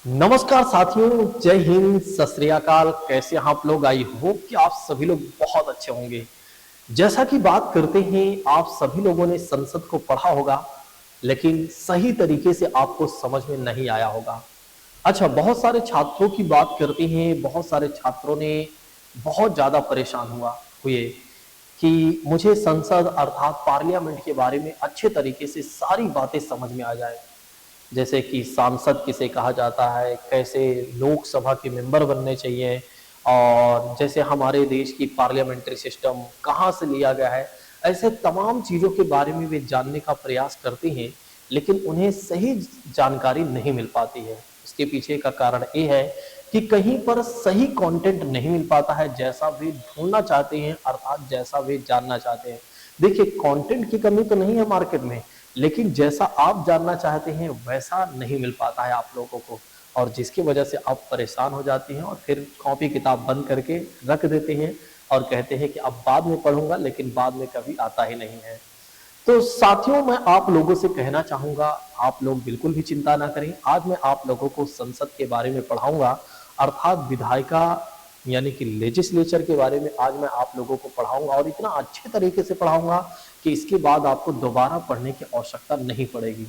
नमस्कार साथियों, जय हिंद, सत श्री अकाल। कैसे हैं आप लोग? आई होप कि आप सभी लोग बहुत अच्छे होंगे। जैसा कि बात करते हैं, आप सभी लोगों ने संसद को पढ़ा होगा, लेकिन सही तरीके से आपको समझ में नहीं आया होगा। अच्छा, बहुत सारे छात्रों की बात करते हैं, बहुत सारे छात्रों ने बहुत ज़्यादा परेशान हुए कि मुझे संसद अर्थात पार्लियामेंट के बारे में अच्छे तरीके से सारी बातें समझ में आ जाए। जैसे कि सांसद किसे कहा जाता है, कैसे लोकसभा के मेंबर बनने चाहिए, और जैसे हमारे देश की पार्लियामेंट्री सिस्टम कहाँ से लिया गया है। ऐसे तमाम चीज़ों के बारे में वे जानने का प्रयास करते हैं, लेकिन उन्हें सही जानकारी नहीं मिल पाती है। इसके पीछे का कारण ये है कि कहीं पर सही कंटेंट नहीं मिल पाता है, जैसा वे ढूंढना चाहते हैं अर्थात जैसा वे जानना चाहते हैं। देखिए, कंटेंट की कमी तो नहीं है मार्केट में, लेकिन जैसा आप जानना चाहते हैं वैसा नहीं मिल पाता है आप लोगों को, और जिसकी वजह से आप परेशान हो जाती हैं और फिर कॉपी किताब बंद करके रख देते हैं और कहते हैं कि अब बाद में पढ़ूंगा, लेकिन बाद में कभी आता ही नहीं है। तो साथियों, मैं आप लोगों से कहना चाहूंगा, आप लोग बिल्कुल भी चिंता ना करें। आज मैं आप लोगों को संसद के बारे में पढ़ाऊंगा, अर्थात विधायिका यानी कि लेजिस्लेचर के बारे में आज मैं आप लोगों को पढ़ाऊंगा, और इतना अच्छे तरीके से पढ़ाऊंगा कि इसके बाद आपको दोबारा पढ़ने की आवश्यकता नहीं पड़ेगी।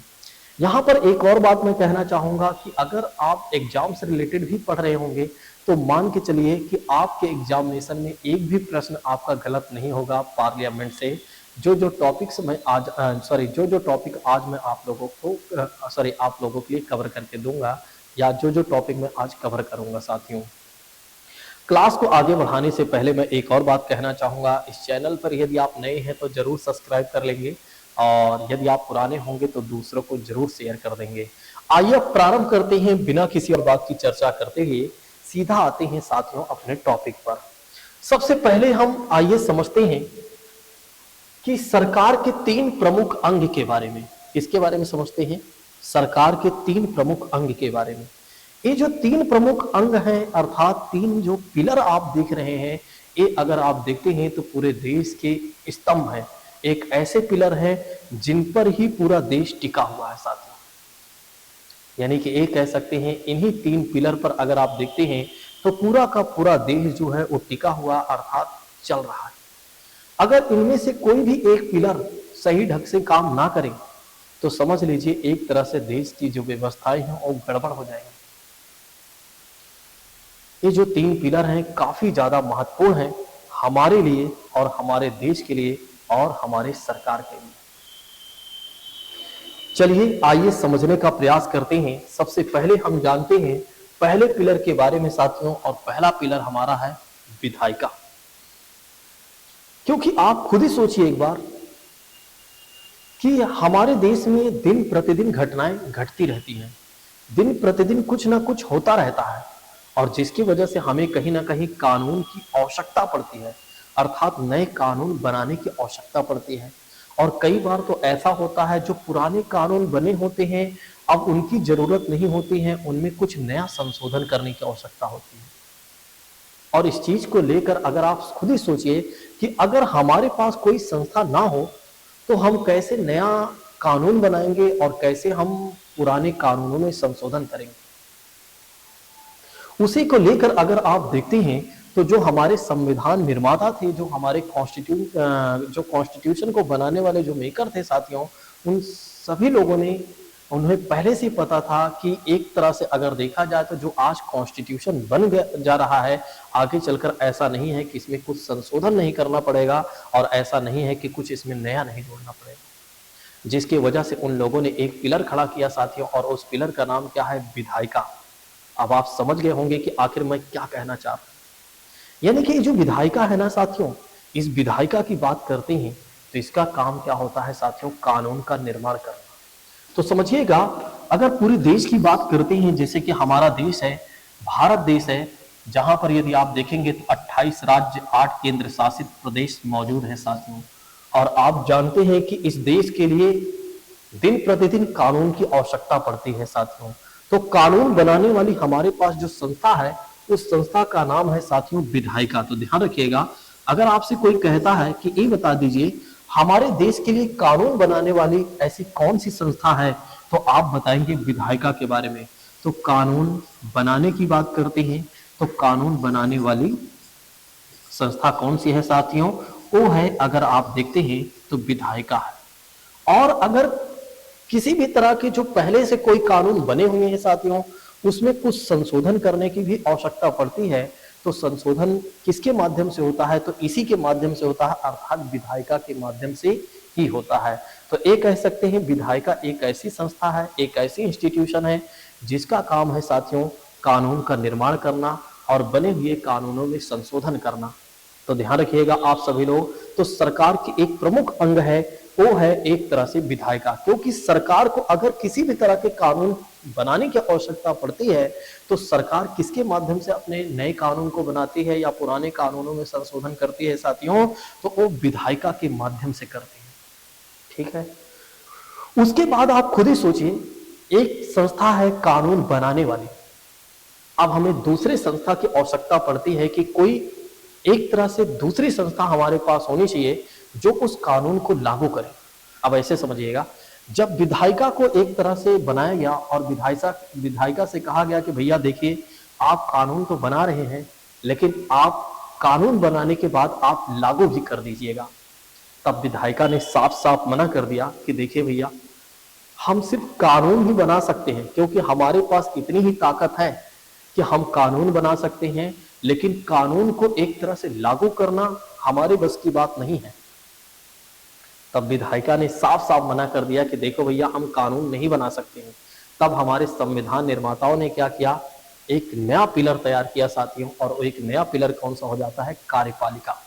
यहाँ पर एक और बात मैं कहना चाहूंगा कि अगर आप एग्जाम से रिलेटेड भी पढ़ रहे होंगे, तो मान के चलिए कि आपके एग्जामिनेशन में एक भी प्रश्न आपका गलत नहीं होगा पार्लियामेंट से। जो टॉपिक्स मैं आज जो टॉपिक आज मैं आप लोगों को आप लोगों के लिए कवर करके दूंगा, या जो टॉपिक मैं आज कवर करूंगा साथियों। क्लास को आगे बढ़ाने से पहले मैं एक और बात कहना चाहूंगा। इस चैनल पर यदि आप नए हैं तो जरूर सब्सक्राइब कर लेंगे, और यदि आप पुराने होंगे तो दूसरों को जरूर शेयर कर देंगे। आइए प्रारंभ करते हैं, बिना किसी और बात की चर्चा करते हुए सीधा आते हैं साथियों अपने टॉपिक पर। सबसे पहले हम आइए समझते हैं कि सरकार के 3 प्रमुख अंग के बारे में। इसके बारे में समझते हैं, सरकार के 3 प्रमुख अंग के बारे में। ये जो 3 प्रमुख अंग हैं अर्थात 3 जो पिलर आप देख रहे हैं, ये अगर आप देखते हैं तो पूरे देश के स्तंभ हैं। एक ऐसे पिलर हैं जिन पर ही पूरा देश टिका हुआ है साथियों। यानी कि ये कह सकते हैं, इन्हीं 3 पिलर पर अगर आप देखते हैं तो पूरा का पूरा देश जो है वो टिका हुआ अर्थात चल रहा है। अगर इनमें से कोई भी एक पिलर सही ढंग से काम ना करे तो समझ लीजिए एक तरह से देश की जो व्यवस्थाएं हैं वो गड़बड़ हो जाएंगी। ये जो 3 पिलर हैं काफी ज्यादा महत्वपूर्ण हैं हमारे लिए और हमारे देश के लिए और हमारे सरकार के लिए। चलिए आइए समझने का प्रयास करते हैं। सबसे पहले हम जानते हैं पहले पिलर के बारे में साथियों, और पहला पिलर हमारा है विधायिका। क्योंकि आप खुद ही सोचिए एक बार कि हमारे देश में दिन प्रतिदिन घटनाएं घटती रहती हैं, दिन प्रतिदिन कुछ ना कुछ होता रहता है, और जिसकी वजह से हमें कहीं ना कहीं कानून की आवश्यकता पड़ती है, अर्थात नए कानून बनाने की आवश्यकता पड़ती है। और कई बार तो ऐसा होता है जो पुराने कानून बने होते हैं अब उनकी जरूरत नहीं होती है, उनमें कुछ नया संशोधन करने की आवश्यकता होती है। और इस चीज को लेकर अगर आप खुद ही सोचिए कि अगर हमारे पास कोई संस्था ना हो तो हम कैसे नया कानून बनाएंगे और कैसे हम पुराने कानूनों में संशोधन करेंगे। उसी को लेकर अगर आप देखते हैं तो जो हमारे संविधान निर्माता थे, जो हमारे कॉन्स्टिट्यूशन को बनाने वाले जो मेकर थे साथियों, उन सभी लोगों ने, उन्हें पहले से पता था कि एक तरह से अगर देखा जाए तो जो आज कॉन्स्टिट्यूशन बन जा रहा है, आगे चलकर ऐसा नहीं है कि इसमें कुछ संशोधन नहीं करना पड़ेगा, और ऐसा नहीं है कि कुछ इसमें नया नहीं जोड़ना पड़ेगा। जिसकी वजह से उन लोगों ने एक पिलर खड़ा किया साथियों, और उस पिलर का नाम क्या है? विधायिका। अब आप समझ गए होंगे कि आखिर मैं क्या कहना चाह रहा हूं। यानी कि जो विधायिका है ना साथियों, इस विधायिका की बात करते हैं तो इसका काम क्या होता है साथियों? कानून का निर्माण करना। तो समझिएगा, अगर पूरे देश की बात करते हैं, जैसे कि हमारा देश है, भारत देश है, जहां पर यदि आप देखेंगे तो 28 राज्य, 8 केंद्र शासित प्रदेश मौजूद है साथियों। और आप जानते हैं कि इस देश के लिए दिन प्रतिदिन कानून की आवश्यकता पड़ती है साथियों। तो कानून बनाने वाली हमारे पास जो संस्था है, उस संस्था का नाम है साथियों विधायिका। तो ध्यान रखिएगा, अगर आपसे कोई कहता है कि ये बता दीजिए हमारे देश के लिए कानून बनाने वाली ऐसी कौन सी संस्था है, तो आप बताएंगे विधायिका के बारे में। तो कानून बनाने की बात करते हैं, तो कानून बनाने वाली संस्था कौन सी है साथियों? वो है, अगर आप देखते हैं तो विधायिका है। और अगर किसी भी तरह के जो पहले से कोई कानून बने हुए हैं साथियों, उसमें कुछ संशोधन करने की भी आवश्यकता पड़ती है, तो संशोधन किसके माध्यम से होता है? तो इसी के माध्यम से होता है, अर्थात विधायिका के माध्यम से ही होता है। तो ये कह सकते हैं विधायिका एक ऐसी संस्था है, एक ऐसी इंस्टीट्यूशन है जिसका काम है साथियों कानून का निर्माण करना और बने हुए कानूनों में संशोधन करना। तो ध्यान रखिएगा आप सभी लोग, तो सरकार की एक प्रमुख अंग है, वो है एक तरह से विधायिका। क्योंकि सरकार को अगर किसी भी तरह के कानून बनाने की आवश्यकता पड़ती है, तो सरकार किसके माध्यम से अपने नए कानून को बनाती है या पुराने कानूनों में संशोधन करती है साथियों? तो वो विधायिका के माध्यम से करती है। ठीक है, उसके बाद आप खुद ही सोचिए, एक संस्था है कानून बनाने वाली, अब हमें दूसरे संस्था की आवश्यकता पड़ती है कि कोई एक तरह से दूसरी संस्था हमारे पास होनी चाहिए जो उस कानून को लागू करे। अब ऐसे समझिएगा, जब विधायिका को एक तरह से बनाया गया और विधायिका से कहा गया कि भैया देखिए आप कानून तो बना रहे हैं, लेकिन आप कानून बनाने के बाद आप लागू भी कर दीजिएगा। तब विधायिका ने साफ साफ मना कर दिया कि देखिए भैया, हम सिर्फ कानून ही बना सकते हैं, क्योंकि हमारे पास इतनी ही ताकत है कि हम कानून बना सकते हैं, लेकिन कानून को एक तरह से लागू करना हमारे बस की बात नहीं है। तब विधायिका ने साफ साफ मना कर दिया कि देखो भैया, हम कानून नहीं बना सकते हैं। तब हमारे संविधान निर्माताओं ने क्या किया, एक नया पिलर तैयार किया साथियों, और वो एक नया पिलर कौन सा हो जाता है? कार्यपालिका,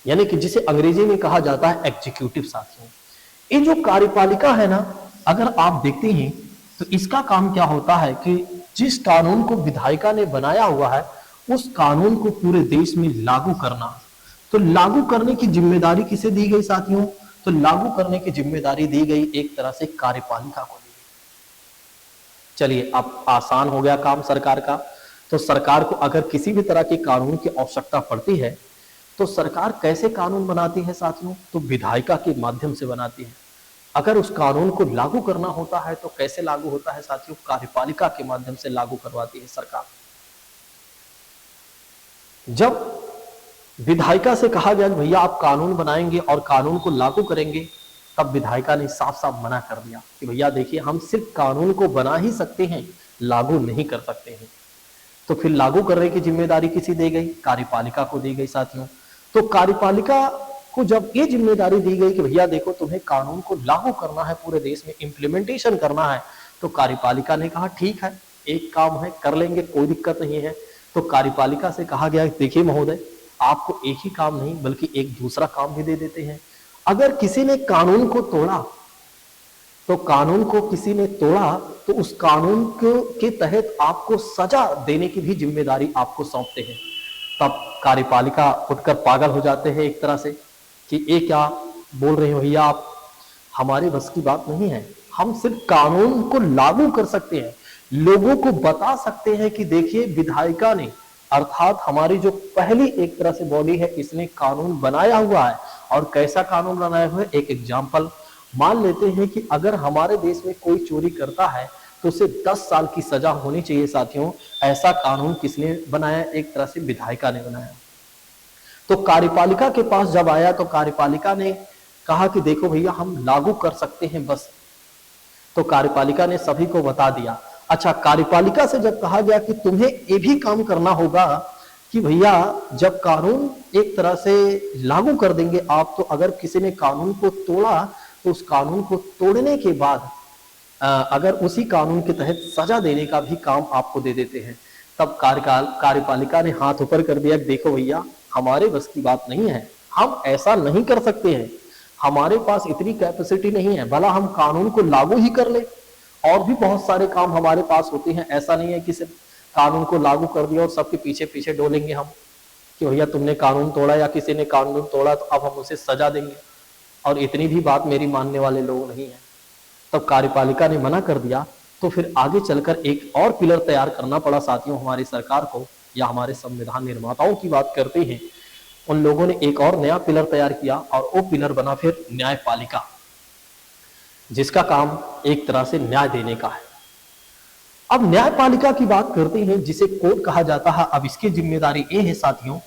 यानी कि जिसे अंग्रेजी में कहा जाता है एग्जीक्यूटिव साथियों। ये जो कार्यपालिका है ना, अगर आप देखते हैं तो इसका काम क्या होता है कि जिस कानून को विधायिका ने बनाया हुआ है, उस कानून को पूरे देश में लागू करना। तो लागू करने की जिम्मेदारी किसे दी गई साथियों? तो लागू करने की जिम्मेदारी दी गई एक तरह से कार्यपालिका को दी गई। चलिए, अब आसान हो गया काम सरकार का। तो सरकार को अगर किसी भी तरह के कानून की आवश्यकता पड़ती है, तो सरकार कैसे कानून बनाती है साथियों? तो विधायिका के माध्यम से बनाती है। अगर उस कानून को लागू करना होता है तो कैसे लागू होता है साथियों? कार्यपालिका के माध्यम से लागू करवाती है सरकार। जब विधायिका से कहा गया भैया आप कानून बनाएंगे और कानून को लागू करेंगे, तब विधायिका ने साफ साफ मना कर दिया कि भैया देखिए, हम सिर्फ कानून को बना ही सकते हैं, लागू नहीं कर सकते हैं। तो फिर लागू करने की जिम्मेदारी किसी दी गई? कार्यपालिका को दी गई साथियों। तो कार्यपालिका को जब ये जिम्मेदारी दी गई कि भैया देखो, तुम्हें कानून को लागू करना है, पूरे देश में इंप्लीमेंटेशन करना है, तो कार्यपालिका ने कहा ठीक है, एक काम है, कर लेंगे, कोई दिक्कत नहीं है। तो कार्यपालिका से कहा गया देखिए महोदय, आपको एक ही काम नहीं बल्कि एक दूसरा काम भी दे देते हैं। अगर किसी ने कानून को तोड़ा, तो कानून को किसी ने तोड़ा तो उस कानून के तहत आपको सजा देने की भी जिम्मेदारी आपको सौंपते हैं। तब कार्यपालिका उठकर पागल हो जाते हैं एक तरह से कि ये क्या बोल रहे हो भैया आप, हमारे बस की बात नहीं है। हम सिर्फ कानून को लागू कर सकते हैं, लोगों को बता सकते हैं कि देखिए विधायिका ने, अर्थात हमारी जो पहली एक तरह से बॉडी है, इसने कानून बनाया हुआ है। और कैसा कानून बनाया हुआ है? एक एग्जाम्पल मान लेते हैं कि अगर हमारे देश में कोई चोरी करता है तो उसे 10 साल की सजा होनी चाहिए साथियों। ऐसा कानून किसने बनाया? एक तरह से विधायिका ने बनाया। तो कार्यपालिका के पास जब आया तो कार्यपालिका ने कहा कि देखो भैया, हम लागू कर सकते हैं बस। तो कार्यपालिका ने सभी को बता दिया। अच्छा, कार्यपालिका से जब कहा गया कि तुम्हें ये भी काम करना होगा कि भैया जब कानून एक तरह से लागू कर देंगे आप, तो अगर किसी ने कानून को तोड़ा तो उस कानून को तोड़ने के बाद अगर उसी कानून के तहत सजा देने का भी काम आपको दे देते हैं। तब कार्यपालिका ने हाथ ऊपर कर दिया, देखो भैया, हमारे बस की बात नहीं है, हम ऐसा नहीं कर सकते हैं, हमारे पास इतनी कैपेसिटी नहीं है। भला हम कानून को लागू ही कर ले, और भी बहुत सारे काम हमारे पास होते हैं। ऐसा नहीं है कि सिर्फ कानून को लागू कर दिया और सबके पीछे पीछे डोलेंगे हम कि भैया तुमने कानून तोड़ा या किसी ने कानून तोड़ा तो अब हम उसे सजा देंगे, और इतनी भी बात मेरी मानने वाले लोग नहीं है। तब कार्यपालिका ने मना कर दिया। तो फिर आगे चलकर एक और पिलर तैयार करना पड़ा साथियों हमारी सरकार को, या हमारे संविधान निर्माताओं की बात करते हैं, उन लोगों ने एक और नया पिलर तैयार किया, और वो पिलर बना फिर न्यायपालिका, जिसका काम एक तरह से न्याय देने का है। अब न्यायपालिका की बात करते हैं जिसे कोर्ट कहा जाता है। अब इसकी जिम्मेदारी ये है साथियों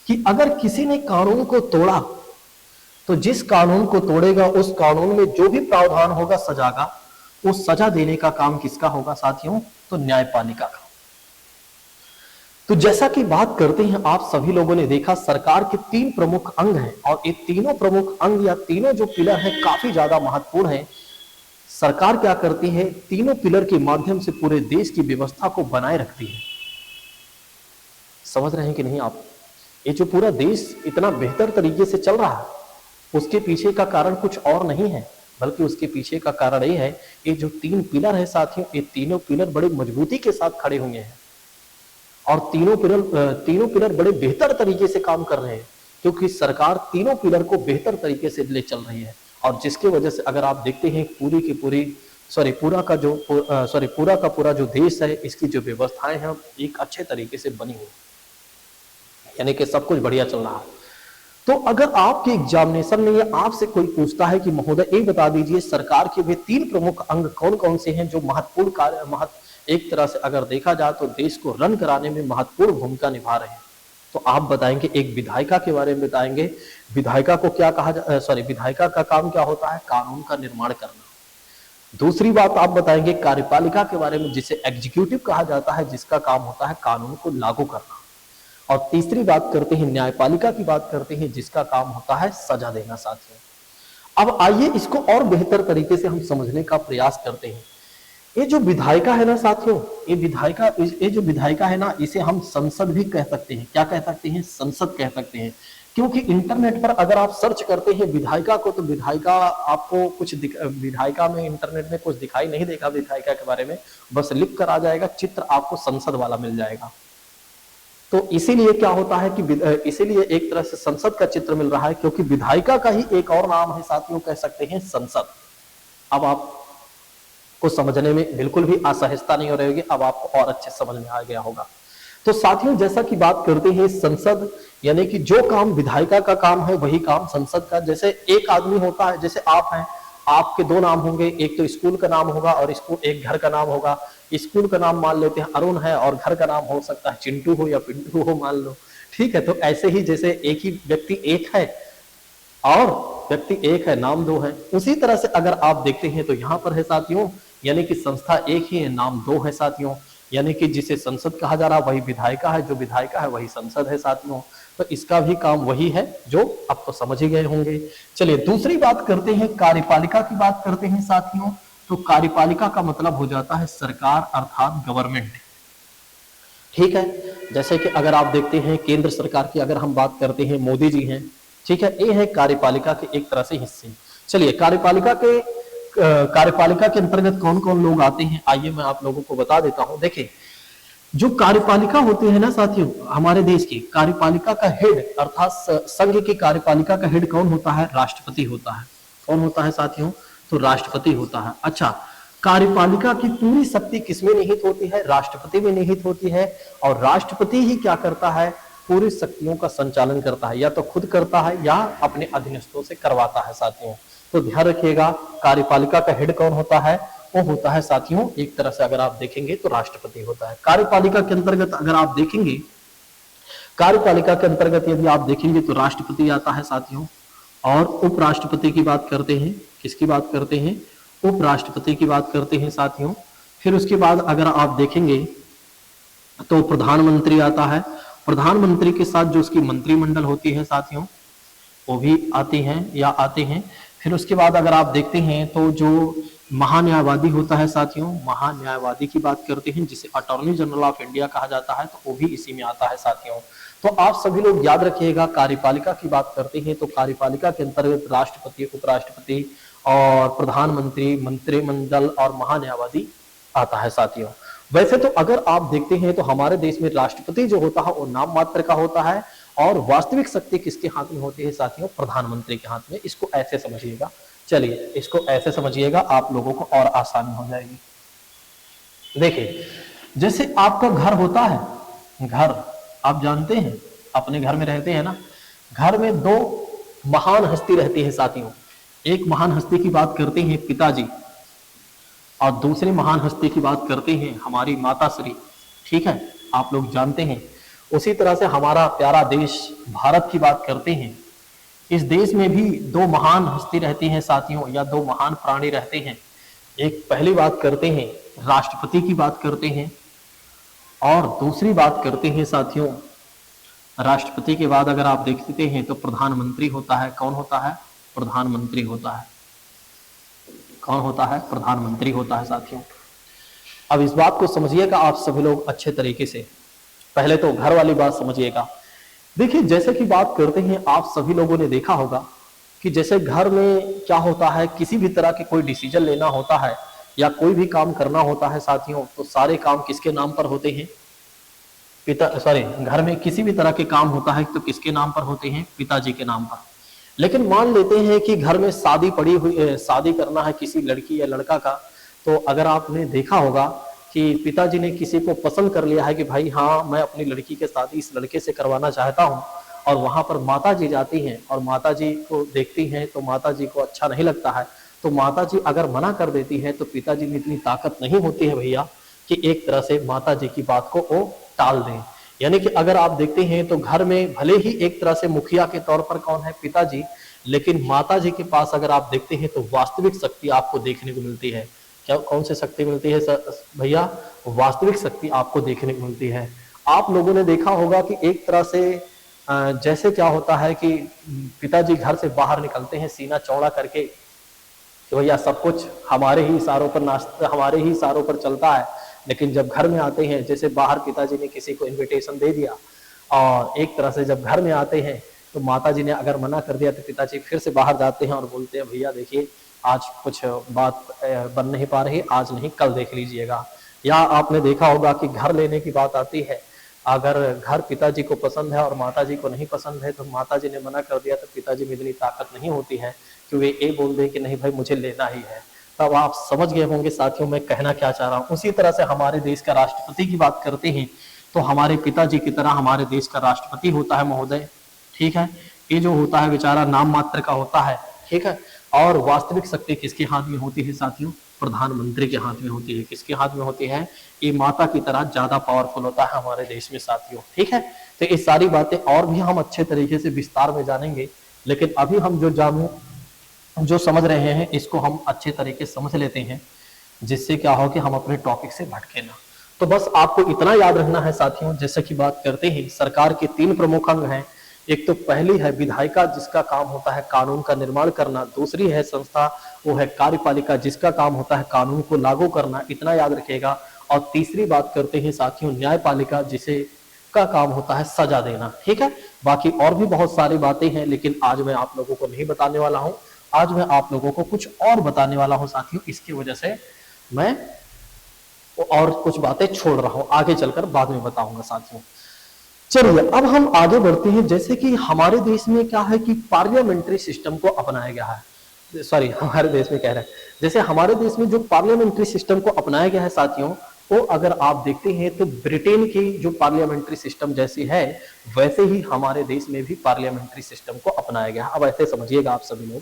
कि अगर किसी ने कानून को तोड़ा तो जिस कानून को तोड़ेगा उस कानून में जो भी प्रावधान होगा सजा का, उस सजा देने का काम किसका होगा साथियों? तो न्यायपालिका का। तो जैसा कि बात करते हैं, आप सभी लोगों ने देखा सरकार के 3 प्रमुख अंग हैं और ये तीनों प्रमुख अंग या तीनों जो पिलर हैं काफी ज्यादा महत्वपूर्ण हैं। सरकार क्या करती है? तीनों पिलर के माध्यम से पूरे देश की व्यवस्था को बनाए रखती है। समझ रहे हैं कि नहीं आप? ये जो पूरा देश इतना बेहतर तरीके से चल रहा है उसके पीछे का कारण कुछ और नहीं है, बल्कि उसके पीछे का कारण ये है, ये जो 3 पिलर है साथियों, ये तीनों पिलर बड़े मजबूती के साथ खड़े हुए हैं और तीनों पिलर बड़े बेहतर तरीके से काम कर रहे हैं, क्योंकि सरकार तीनों पिलर को बेहतर तरीके से ले चल रही है। और जिसकी वजह से अगर आप देखते हैं पूरा का पूरा जो देश है, इसकी जो व्यवस्थाएं हैं एक अच्छे तरीके से बनी हुई, यानी कि सब कुछ बढ़िया चल रहा है। तो अगर आपके एग्जामिनेशन में या आपसे कोई पूछता है कि महोदय ये बता दीजिए सरकार के वे 3 प्रमुख अंग कौन कौन से हैं जो महत्वपूर्ण कार्य एक तरह से अगर देखा जाए तो देश को रन कराने में महत्वपूर्ण भूमिका निभा रहे हैं, तो आप बताएंगे। एक विधायिका के बारे में बताएंगे। विधायिका को क्या विधायिका का काम क्या होता है? कानून का निर्माण करना। दूसरी बात आप बताएंगे कार्यपालिका के बारे में, जिसे एग्जीक्यूटिव कहा जाता है, जिसका काम होता है कानून को लागू करना। और तीसरी बात करते हैं न्यायपालिका की बात करते हैं, जिसका काम होता है सजा देना साथियों। अब आइए इसको और बेहतर तरीके से हम समझने का प्रयास करते हैं। ये जो विधायिका है ना साथियों, ये जो विधायिका है ना, इसे हम संसद भी कह सकते हैं। क्या कह सकते हैं? संसद कह सकते हैं। क्योंकि इंटरनेट पर अगर आप सर्च करते हैं विधायिका को, तो विधायिका आपको विधायिका में इंटरनेट में कुछ दिखाई नहीं देगा विधायिका के बारे में, बस लिख कर आ जाएगा, चित्र आपको संसद वाला मिल जाएगा। तो इसीलिए क्या होता है कि इसीलिए एक तरह से संसद का चित्र मिल रहा है, क्योंकि विधायिका का ही एक और नाम है साथियों, कह सकते हैं संसद। अब आपको समझने में बिल्कुल भी असहजता नहीं हो रही होगी, अब आपको और अच्छे समझ में आ गया होगा। तो साथियों जैसा कि बात करते हैं संसद, यानी कि जो काम विधायिका का काम है वही काम संसद का। जैसे एक आदमी होता है, जैसे आप हैं, आपके 2 नाम होंगे, एक तो स्कूल का नाम होगा और एक घर का नाम होगा। स्कूल का नाम मान लेते हैं अरुण है और घर का नाम हो सकता है चिंटू हो या पिंटू हो, मान लो, ठीक है। तो ऐसे ही जैसे एक ही व्यक्ति एक है और व्यक्ति एक है, नाम 2 है, उसी तरह से अगर आप देखते हैं तो यहाँ पर है साथियों, यानी कि संस्था एक ही है, नाम 2 है साथियों। यानी कि जिसे संसद कहा जा रहा है वही विधायिका है, जो विधायिका है वही संसद है साथियों। तो इसका भी काम वही है, जो अब तो समझ ही गए होंगे। चलिए दूसरी बात करते हैं, कार्यपालिका की बात करते हैं साथियों। तो कार्यपालिका का मतलब हो जाता है सरकार, अर्थात गवर्नमेंट, ठीक है। जैसे कि अगर आप देखते हैं केंद्र सरकार की अगर हम बात करते हैं, मोदी जी हैं, ठीक है, ये है कार्यपालिका के एक तरह से हिस्से। चलिए कार्यपालिका के अंतर्गत कौन कौन लोग आते हैं, आइए मैं आप लोगों को बता देता हूं। देखिए जो कार्यपालिका होते हैं ना साथियों, हमारे देश की कार्यपालिका का हेड, अर्थात संघ की कार्यपालिका का हेड कौन होता है? राष्ट्रपति होता है। कौन होता है साथियों? तो राष्ट्रपति होता है। अच्छा, कार्यपालिका की पूरी शक्ति किसमें निहित होती है? राष्ट्रपति में निहित होती है। और राष्ट्रपति ही क्या करता है? पूरी शक्तियों का संचालन करता है, या तो खुद करता है या अपने अधीनस्थों से करवाता है साथियों। तो ध्यान रखिएगा, कार्यपालिका का हेड कौन होता है? वो होता है साथियों एक तरह से अगर आप देखेंगे तो राष्ट्रपति होता है। कार्यपालिका के अंतर्गत अगर आप देखेंगे, कार्यपालिका के अंतर्गत यदि आप देखेंगे तो राष्ट्रपति आता है साथियों, और उपराष्ट्रपति की बात करते हैं। किसकी बात करते हैं? उपराष्ट्रपति की बात करते हैं साथियों। फिर उसके बाद अगर आप देखेंगे तो प्रधानमंत्री आता है। प्रधानमंत्री के साथ जो उसकी मंत्रिमंडल होती है साथियों, वो भी आती हैं या आते हैं। फिर उसके बाद अगर आप देखते हैं तो जो महान्यायवादी होता है साथियों, महान्यायवादी की बात करते हैं, जिसे अटॉर्नी जनरल ऑफ इंडिया कहा जाता है, तो वो भी इसी में आता है साथियों। तो आप सभी लोग याद रखिएगा, कार्यपालिका की बात करते हैं तो कार्यपालिका के अंतर्गत राष्ट्रपति, उपराष्ट्रपति और प्रधानमंत्री, मंत्रिमंडल और महान्यायवादी आता है साथियों। वैसे तो अगर आप देखते हैं तो हमारे देश में राष्ट्रपति जो होता है वो नाम मात्र का होता है, और वास्तविक शक्ति किसके हाथ में होती है साथियों? प्रधानमंत्री के हाथ में। इसको ऐसे समझिएगा। चलिए इसको ऐसे समझिएगा, आप लोगों को और आसानी हो जाएगी। देखिए जैसे आपका घर होता है, घर आप जानते हैं, अपने घर में रहते हैं ना, घर में 2 महान हस्ती रहती है साथियों। एक महान हस्ती की बात करते हैं पिताजी, और दूसरी महान हस्ती की बात करते हैं हमारी माता श्री, ठीक है, आप लोग जानते हैं। उसी तरह से हमारा प्यारा देश भारत की बात करते हैं। इस देश में भी दो महान हस्ती रहती हैं साथियों, या दो महान प्राणी रहते हैं। एक पहली बात करते हैं राष्ट्रपति की बात करते हैं, और दूसरी बात करते हैं साथियों, राष्ट्रपति के बाद अगर आप देखते हैं तो प्रधानमंत्री होता है। कौन होता है? प्रधानमंत्री होता है। कौन होता है? प्रधानमंत्री होता है साथियों। अब इस बात को समझिएगा आप सभी लोग अच्छे तरीके से। पहले तो घर वाली बात समझिएगा। देखिए, जैसे कि बात करते हैं, आप सभी लोगों ने देखा होगा कि जैसे घर में क्या होता है, किसी भी तरह के कोई डिसीजन लेना होता है या कोई भी काम करना होता है साथियों, तो सारे काम किसके नाम पर होते हैं? घर में किसी भी तरह के काम होता है तो किसके नाम पर होते हैं? पिताजी के नाम पर। लेकिन मान लेते हैं कि घर में शादी पड़ी हुई, शादी करना है किसी लड़की या लड़का का, तो अगर आपने देखा होगा कि पिताजी ने किसी को पसंद कर लिया है कि भाई हाँ, मैं अपनी लड़की के शादी इस लड़के से करवाना चाहता हूँ, और वहां पर माता जी जाती हैं और माता जी को देखती हैं तो माता जी को अच्छा नहीं लगता है, तो माता जी अगर मना कर देती है तो पिताजी में इतनी ताकत नहीं होती है भैया कि एक तरह से माता जी की बात को वो टाल दें। यानी कि अगर आप देखते हैं तो घर में भले ही एक तरह से मुखिया के तौर पर कौन है? पिताजी, लेकिन माता जी के पास अगर आप देखते हैं तो वास्तविक शक्ति आपको देखने को मिलती है। क्या कौन सी शक्ति मिलती है भैया? वास्तविक शक्ति आपको देखने को मिलती है। आप लोगों ने देखा होगा कि एक तरह से जैसे क्या होता है कि पिताजी घर से बाहर निकलते हैं सीना चौड़ा करके कि भैया सब कुछ हमारे ही इशारों पर हमारे ही इशारों पर चलता है, लेकिन जब घर में आते हैं, जैसे बाहर पिताजी ने किसी को इनविटेशन दे दिया और एक तरह से जब घर में आते हैं तो माता जी ने अगर मना कर दिया तो पिताजी फिर से बाहर जाते हैं और बोलते हैं भैया देखिए आज कुछ बात बन नहीं पा रही, आज नहीं कल देख लीजिएगा। या आपने देखा होगा कि घर लेने की बात आती है, अगर घर पिताजी को पसंद है और माताजी को नहीं पसंद है तो माताजी ने मना कर दिया तो पिताजी में इतनी ताकत नहीं होती है कि वे ये बोल दें कि नहीं भाई मुझे लेना ही है। तब आप समझ गए होंगे साथियों मैं कहना क्या चाह रहा हूँ। उसी तरह से हमारे देश का राष्ट्रपति की बात करते हैं तो हमारे पिताजी की तरह हमारे देश का राष्ट्रपति होता है महोदय, ठीक है। ये जो होता है बेचारा नाम मात्र का होता है, ठीक है। और वास्तविक शक्ति किसके हाथ में होती है साथियों? प्रधानमंत्री के हाथ में होती है। किसके हाथ में होती है? ये माता की तरह ज्यादा पावरफुल होता है हमारे देश में साथियों, ठीक है। तो ये सारी बातें और भी हम अच्छे तरीके से विस्तार में जानेंगे, लेकिन अभी हम जो समझ रहे हैं इसको हम अच्छे तरीके से समझ लेते हैं, जिससे क्या हो कि हम अपने टॉपिक से भटके ना। तो बस आपको इतना याद रखना है साथियों, जैसे कि बात करते हैं सरकार के 3 प्रमुख अंग हैं। एक तो पहली है विधायिका, जिसका काम होता है कानून का निर्माण करना। दूसरी है संस्था, वो है कार्यपालिका, जिसका काम होता है कानून को लागू करना, इतना याद रखिएगा। और तीसरी बात करते हैं साथियों न्यायपालिका, जिसे का काम होता है सजा देना, ठीक है। बाकी और भी बहुत सारी बातें हैं, लेकिन आज मैं आप लोगों को नहीं बताने वाला हूं। आज मैं आप लोगों को कुछ और बताने वाला हूं साथियों, इसकी वजह से मैं और कुछ बातें छोड़ रहा हूं, आगे चलकर बाद में बताऊंगा साथियों। चलिए अब हम आगे बढ़ते हैं। जैसे कि हमारे देश में क्या है कि पार्लियामेंट्री सिस्टम को अपनाया गया है, सॉरी हमारे देश में कह रहे हैं, जैसे हमारे देश में जो पार्लियामेंट्री सिस्टम को अपनाया गया है साथियों, तो अगर आप देखते हैं तो ब्रिटेन की जो पार्लियामेंट्री सिस्टम जैसी है वैसे ही हमारे देश में भी पार्लियामेंट्री सिस्टम को अपनाया गया है। अब ऐसे समझिएगा आप सभी लोग,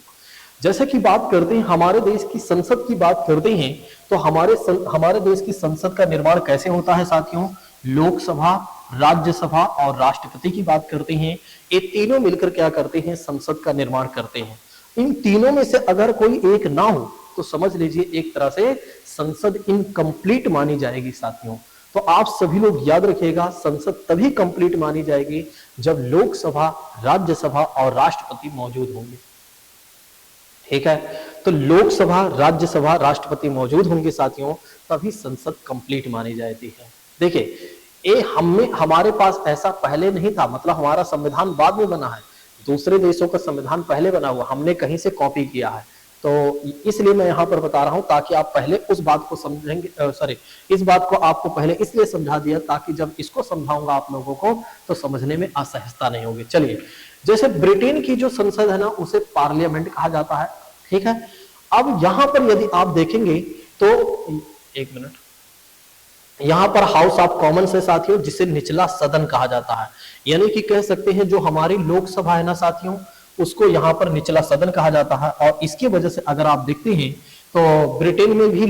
जैसे कि बात करते हैं हमारे देश की संसद की बात करते हैं, तो हमारे देश की संसद का निर्माण कैसे होता है साथियों? लोकसभा, राज्यसभा और राष्ट्रपति की बात करते हैं, ये तीनों मिलकर क्या करते हैं? संसद का निर्माण करते हैं। इन तीनों में से अगर कोई एक ना हो तो समझ लीजिए एक तरह से संसद इनकम्प्लीट मानी जाएगी साथियों। तो आप सभी लोग याद रखिएगा, संसद तभी कंप्लीट मानी जाएगी जब लोकसभा, राज्यसभा और राष्ट्रपति मौजूद होंगे, ठीक है। तो लोकसभा, राज्यसभा, राष्ट्रपति मौजूद होंगे साथियों, तभी संसद कंप्लीट मानी जाती है। देखिए ये हमारे पास ऐसा पहले नहीं था, मतलब हमारा संविधान बाद में बना है, दूसरे देशों का संविधान पहले बना हुआ, हमने कहीं से कॉपी किया है। तो इसलिए मैं यहाँ पर बता रहा हूँ ताकि आप पहले उस बात को समझेंगे, इस बात को आपको पहले इसलिए समझा दिया ताकि जब इसको समझाऊंगा आप लोगों को तो समझने में असहजता नहीं होगी। चलिए, जैसे ब्रिटेन की जो संसद है ना उसे पार्लियामेंट कहा जाता है, ठीक है। अब यहाँ पर यदि आप देखेंगे तो एक मिनट, यहाँ पर हाउस ऑफ कॉमन्स है साथियों, जिसे निचला सदन कहा जाता है। यानी कि कह सकते हैं जो हमारी लोकसभा है ना साथियों, उसको यहाँ पर निचला सदन कहा जाता है। और इसकी वजह से अगर आप देखते हैं तो ब्रिटेन में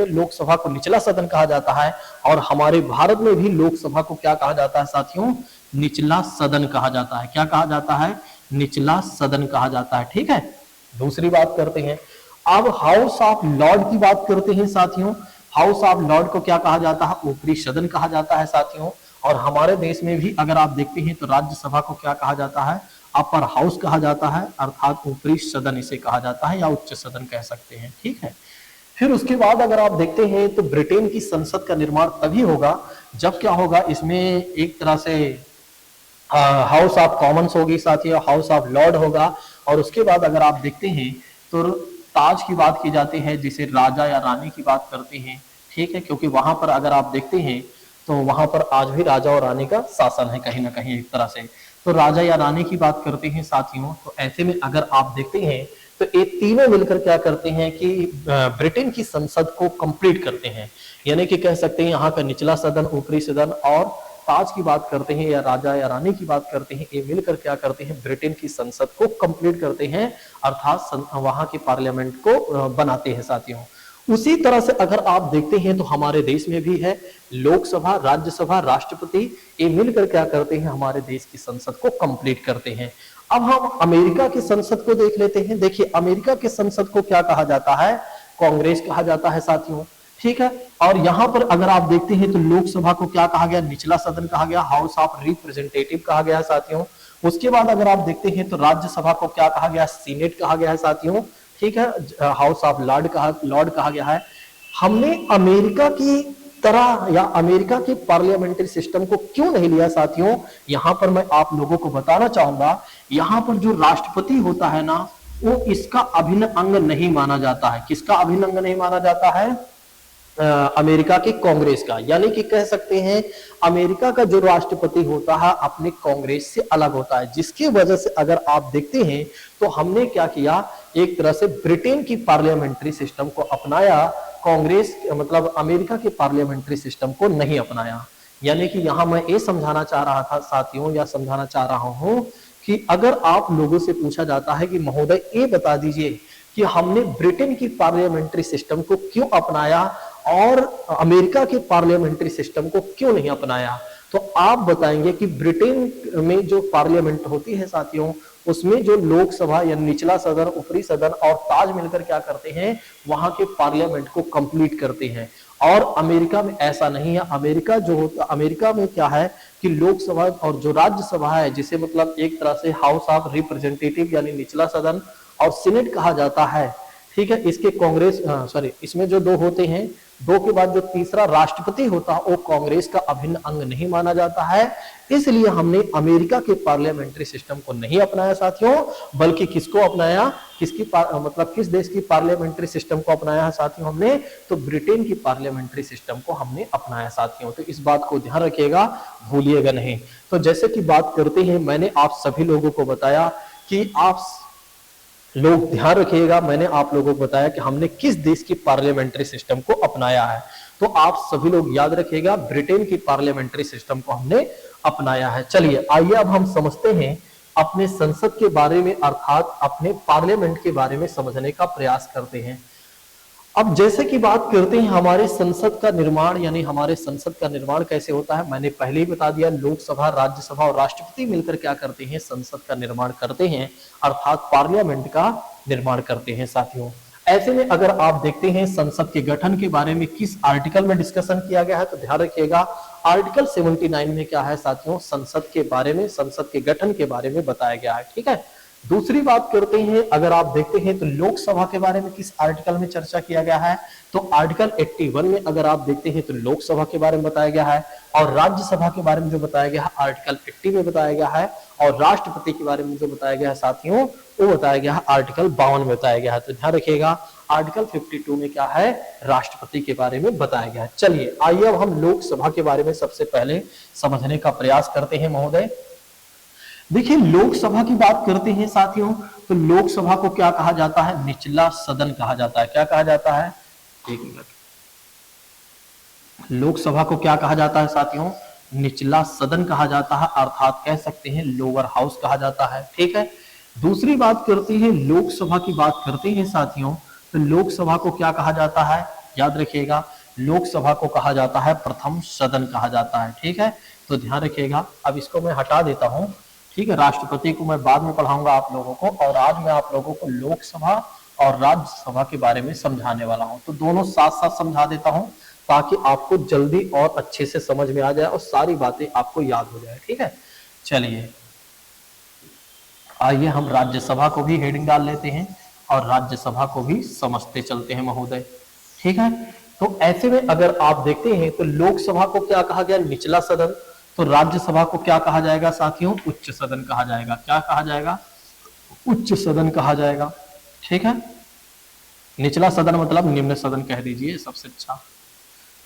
लोकसभा को निचला सदन कहा जाता है, और हमारे भारत में भी लोकसभा को क्या कहा जाता है साथियों? निचला सदन कहा जाता है। क्या कहा जाता है? निचला सदन कहा जाता है। ठीक है, दूसरी बात करते हैं, अब हाउस ऑफ लॉर्ड की बात करते हैं साथियों। हाउस ऑफ लॉर्ड को क्या कहा जाता है? ऊपरी सदन कहा जाता है साथियों। और हमारे देश में भी अगर आप देखते हैं तो राज्यसभा को क्या कहा जाता है? अपर हाउस कहा जाता है, अर्थात ऊपरी सदन इसे कहा जाता है, या उच्च सदन कह सकते हैं। ठीक है, फिर उसके बाद अगर आप देखते हैं तो ब्रिटेन की संसद का निर्माण तभी होगा जब क्या होगा, इसमें एक तरह से हाउस ऑफ कॉमन्स होगी साथियों, हाउस ऑफ लॉर्ड होगा, और उसके बाद अगर आप देखते हैं तो ताज की बात की जाती है, जिसे राजा या रानी की बात करते हैं। ठीक है, क्योंकि वहां पर अगर आप देखते हैं तो वहां पर आज भी राजा और रानी का शासन है कहीं ना कहीं एक तरह से, तो राजा या रानी की बात करते हैं साथियों। तो ऐसे में अगर आप देखते हैं तो ये तीनों मिलकर क्या करते हैं कि ब्रिटेन की संसद को कंप्लीट करते हैं, यानी कि कह सकते हैं यहाँ का निचला सदन, ऊपरी सदन और ताज की बात करते हैं या राजा या रानी की बात करते हैं, ये मिलकर क्या करते हैं? ब्रिटेन की संसद को कंप्लीट करते हैं, अर्थात वहां के पार्लियामेंट को बनाते हैं साथियों। उसी तरह से अगर आप देखते हैं तो हमारे देश में भी है लोकसभा, राज्यसभा, राष्ट्रपति, ये मिलकर क्या करते हैं? हमारे देश की संसद को कंप्लीट करते हैं। अब हम अमेरिका की संसद को देख लेते हैं। देखिए, अमेरिका की संसद को क्या कहा जाता है? कांग्रेस कहा जाता है साथियों। ठीक है, और यहां पर अगर आप देखते हैं तो लोकसभा को क्या कहा गया? निचला सदन कहा गया, हाउस ऑफ रिप्रेजेंटेटिव कहा गया साथियों। उसके बाद अगर आप देखते हैं तो राज्यसभा को क्या कहा गया? सीनेट कहा गया है साथियों। ठीक है, हाउस ऑफ लॉर्ड कहा गया है। हमने अमेरिका की तरह या अमेरिका के पार्लियामेंट्री सिस्टम को क्यों नहीं लिया साथियों? यहां पर मैं आप लोगों को बताना चाहूंगा, यहां पर जो राष्ट्रपति होता है ना, वो इसका अभिन्न अंग नहीं माना जाता है। किसका अभिन्न अंग नहीं माना जाता है? अमेरिका की कांग्रेस का, यानी कि कह सकते हैं अमेरिका का जो राष्ट्रपति होता है अपने कांग्रेस से अलग होता है, जिसकी वजह से अगर आप देखते हैं तो हमने क्या किया, एक तरह से ब्रिटेन की पार्लियामेंट्री सिस्टम को अपनाया, कांग्रेस मतलब अमेरिका के पार्लियामेंट्री सिस्टम को नहीं अपनाया। यानी कि यहां मैं ये समझाना चाह रहा था साथियों, या समझाना चाह रहा हूं कि अगर आप लोगों से पूछा जाता है कि महोदय ये बता दीजिए कि हमने ब्रिटेन की पार्लियामेंट्री सिस्टम को क्यों अपनाया और अमेरिका के पार्लियामेंट्री सिस्टम को क्यों नहीं अपनाया, तो आप बताएंगे कि ब्रिटेन में जो पार्लियामेंट होती है साथियों, उसमें जो लोकसभा या निचला सदन, ऊपरी सदन और ताज मिलकर क्या करते हैं? वहां के पार्लियामेंट को कंप्लीट करते हैं। और अमेरिका में ऐसा नहीं है। अमेरिका जो होता, अमेरिका में क्या है कि लोकसभा और जो राज्यसभा है, जिसे मतलब एक तरह से हाउस ऑफ रिप्रेजेंटेटिव यानी निचला सदन और सीनेट कहा जाता है। ठीक है, इसके कांग्रेस इसमें जो दो होते हैं, दो के बाद जो तीसरा राष्ट्रपति होता है वो कांग्रेस का अभिन्न अंग नहीं माना जाता है। इसलिए हमने अमेरिका के पार्लियामेंट्री सिस्टम को नहीं अपनाया साथियों, बल्कि किसको अपनाया? मतलब किस देश की पार्लियामेंट्री सिस्टम को अपनाया है साथियों हमने? तो ब्रिटेन की पार्लियामेंट्री सिस्टम को हमने अपनाया साथियों। तो इस बात को ध्यान रखिएगा, भूलिएगा नहीं। तो जैसे कि बात करते हैं, मैंने आप सभी लोगों को बताया कि आप लोग ध्यान रखिएगा, मैंने आप लोगों को बताया कि हमने किस देश की पार्लियामेंट्री सिस्टम को अपनाया है। तो आप सभी लोग याद रखिएगा, ब्रिटेन की पार्लियामेंट्री सिस्टम को हमने अपनाया है। चलिए आइए अब हम समझते हैं अपने संसद के बारे में, अर्थात अपने पार्लियामेंट के बारे में समझने का प्रयास करते हैं। अब जैसे कि बात करते हैं हमारे संसद का निर्माण, यानी हमारे संसद का निर्माण कैसे होता है, मैंने पहले ही बता दिया, लोकसभा, राज्यसभा और राष्ट्रपति मिलकर क्या करते हैं? संसद का निर्माण करते हैं, अर्थात पार्लियामेंट का निर्माण करते हैं साथियों। ऐसे में अगर आप देखते हैं संसद के गठन के बारे में किस आर्टिकल में डिस्कशन किया गया है, तो ध्यान रखिएगा आर्टिकल 79 में क्या है साथियों? संसद के बारे में, संसद के गठन के बारे में बताया गया है। ठीक है, दूसरी बात करते हैं, अगर आप देखते हैं तो लोकसभा के बारे में किस आर्टिकल में चर्चा किया गया है, तो आर्टिकल 81 में अगर आप देखते हैं तो लोकसभा के बारे में बताया गया है, और राज्यसभा के बारे में जो बताया गया है आर्टिकल 80 में बताया गया है, और राष्ट्रपति के बारे में जो बताया गया है साथियों वो बताया गया है आर्टिकल 52 में बताया गया है। तो ध्यान रखिएगा, आर्टिकल 52 में क्या है? राष्ट्रपति के बारे में बताया गया है। चलिए आइए अब हम लोकसभा के बारे में सबसे पहले समझने का प्रयास करते हैं महोदय। देखिए, लोकसभा की बात करते हैं साथियों, तो लोकसभा को क्या कहा जाता है? निचला सदन कहा जाता है। क्या कहा जाता है? एक मिनट, लोकसभा को क्या कहा जाता है साथियों? निचला सदन कहा जाता है, अर्थात कह सकते हैं लोअर हाउस कहा जाता है। ठीक है, दूसरी बात करते हैं, लोकसभा की बात करते हैं साथियों, तो लोकसभा को क्या कहा जाता है, याद रखिएगा, लोकसभा को कहा जाता है प्रथम सदन कहा जाता है। ठीक है, तो ध्यान रखिएगा। अब इसको मैं हटा देता हूँ। ठीक है, राष्ट्रपति को मैं बाद में पढ़ाऊंगा आप लोगों को, और आज मैं आप लोगों को लोकसभा और राज्यसभा के बारे में समझाने वाला हूं। तो दोनों साथ साथ समझा देता हूं ताकि आपको जल्दी और अच्छे से समझ में आ जाए और सारी बातें आपको याद हो जाए। ठीक है, चलिए आइए हम राज्यसभा को भी हेडिंग डाल लेते हैं और राज्यसभा को भी समझते चलते हैं महोदय। ठीक है, तो ऐसे में अगर आप देखते हैं तो लोकसभा को क्या कहा गया, निचला सदन। तो राज्यसभा को क्या कहा जाएगा साथियों, उच्च सदन कहा जाएगा। क्या कहा जाएगा, उच्च सदन कहा जाएगा। ठीक है, निचला सदन मतलब निम्न सदन कह दीजिए, सबसे अच्छा।